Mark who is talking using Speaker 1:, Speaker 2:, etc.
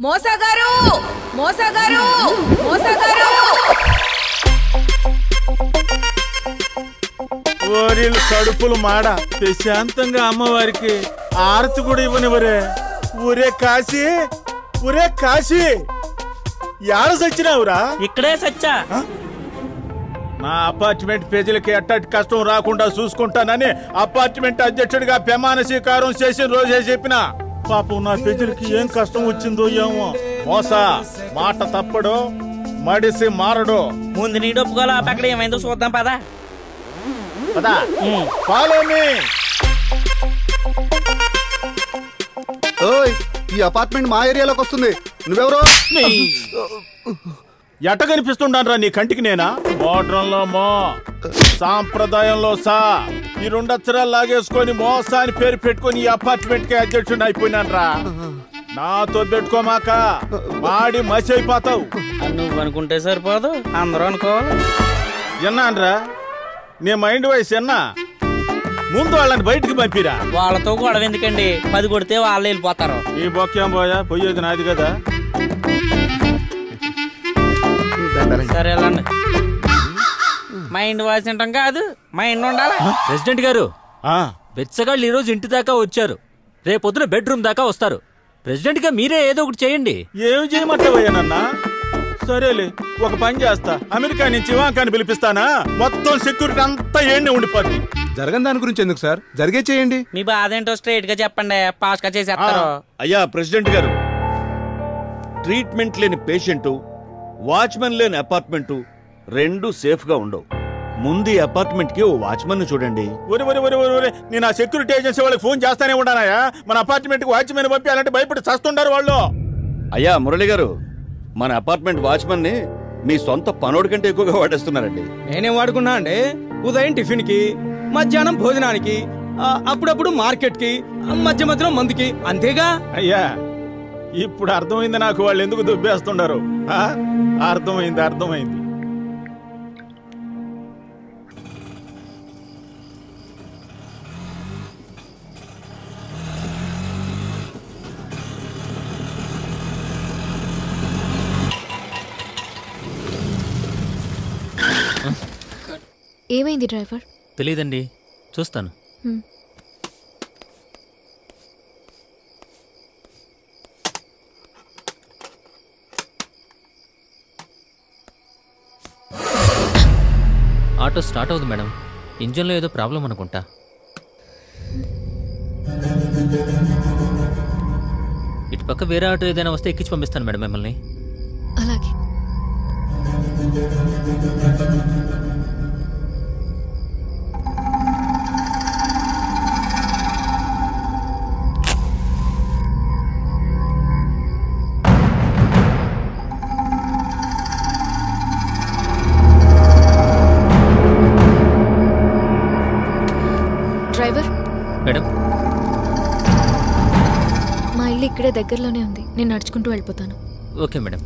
Speaker 1: మోసగారు మోసగారు మోసగారు
Speaker 2: ఓరిల్ కడుపులు మాడ ప్రశాంతంగా అమ్మవారికి ఆరతి కూడా ఇవ్వనివరే. ఊరే కాశీ ఊరే కాశీ యాడ సచ్చినావురా?
Speaker 3: ఇక్కడే సచ్చా.
Speaker 2: నా అపార్ట్మెంట్ పేజీలకి ఎట్టటి కష్టం రాకుండా చూసుకుంటానని అపార్ట్మెంట్ అధ్యక్షుడిగా ప్రమాణ స్వీకారం చేసిన రోజే చెప్పిన. పాపం నా పేజీలకి ఏం కష్టం వచ్చిందో ఏమో. మోసా మాట తప్పడు మడిసి మారడు.
Speaker 3: ముందు నీ డొప్పుకోలో అక్కడ ఏమైందో చూద్దాం పదా.
Speaker 2: Follow me.
Speaker 4: ఓయ్ ఈ అపార్ట్మెంట్ మా ఏరియాలోకి వస్తుంది. నువ్వెవరో?
Speaker 2: ఎట్ట కనిపిస్తుండరా నీ కంటికి? నేనా మోడ్రంలో మో సాంప్రదాయంలో సా ఈ 2 అక్షరాలు లాగేసుకొని మోసా అని పేరు పెట్టుకొని ఈ అపార్ట్మెంట్ కి అధ్యక్షుడిని అయిపోయినాన్రా. నాతో పెట్టుకోమాక మాడి మసి అయిపోతావు.
Speaker 3: నువ్వు అనుకుంటే సరిపోదు, అందరూ అనుకోవాలి.
Speaker 2: ఎన్నాన్రా నీ మైండ్ వయసు ఎన్నా? ముందు వాళ్ళని బయటికి పంపిరా.
Speaker 3: వాళ్ళతో గొడవ ఎందుకండి? 10 కొడితే వాళ్ళు వెళ్ళిపోతారు.
Speaker 2: ఈ బొక్కేం పోయా, పోయేది నాది కదా.
Speaker 3: సరే వెళ్ళండి. మైండ్ వాయిస్ వింటాం కాదు, మైండ్ ఉండాలి.
Speaker 5: ప్రెసిడెంట్ గారు, బెచ్చగాళ్ళు ఈరోజు ఇంటి దాకా వచ్చారు, రేపొద్దున బెడ్రూమ్ దాకా వస్తారు. ప్రెసిడెంట్ గా మీరే ఏదో ఒకటి చేయండి.
Speaker 2: ఏం చేయమంటావయ్యానన్నా? సరేలే, ఒక పని చేస్తా. అమెరికా నుంచి ఇవాంకాని పిలిపిస్తానా? మొత్తం సెక్యూరిటీ అంతా ఏండి ఉండిపోద్ది.
Speaker 4: జరగని దాని గురించి ఎందుకు సార్, జరిగే చేయండి.
Speaker 3: మీ బాధ ఏంటో స్ట్రైట్ గా చెప్పండి, పాస్ గా చేసేస్తారు.
Speaker 6: అయ్యా ప్రెసిడెంట్ గారు, ట్రీట్మెంట్ లేని పేషెంట్, వాచ్మెన్ లేని అపార్ట్మెంట్ రెండు సేఫ్ గా ఉండవు. ముందు ఈ అపార్ట్మెంట్ కి ఓ వాచ్మెన్ చూడండి.
Speaker 2: నేను ఆ సెక్యూరిటీ ఏజెన్సీ వాళ్ళకి ఫోన్ చేస్తానే ఉన్నానయ్యా. మన అపార్ట్మెంట్ కి వాచ్మెన్ పంపించాలంటే భయపడి చస్తుంటారు వాళ్ళు.
Speaker 6: అయ్యా మురళి గారు, మన అపార్ట్మెంట్ వాచ్మెన్ ని మీ సొంత పనోడి కంటే ఎక్కువగా వాడేస్తున్నారండి.
Speaker 7: నేనేం వాడుకున్నా అండి? ఉదయం టిఫిన్ కి, మధ్యాహ్నం భోజనానికి, అప్పుడప్పుడు మార్కెట్ కి, మధ్య మధ్యలో మందుకి, అంతేగా.
Speaker 2: అయ్యా ఇప్పుడు అర్థమైంది నాకు వాళ్ళు ఎందుకు దుబ్బేస్తున్నారు. అర్థమైంది అర్థమైంది.
Speaker 8: ఏమైంది డ్రైవర్?
Speaker 5: తెలీదండి, చూస్తాను. ఆటో స్టార్ట్ అవుతుంది మేడం, ఇంజన్లో ఏదో ప్రాబ్లం అనుకుంటా. ఇటు పక్క వేరే ఆటో ఏదైనా వస్తే ఎక్కించి పంపిస్తాను మేడం మిమ్మల్ని.
Speaker 8: అలాగే. డ్రైవర్
Speaker 5: మేడం,
Speaker 8: మా ఇల్లు ఇక్కడే దగ్గరలోనే ఉంది, నేను నడుచుకుంటూ వెళ్ళిపోతాను.
Speaker 5: Okay madam.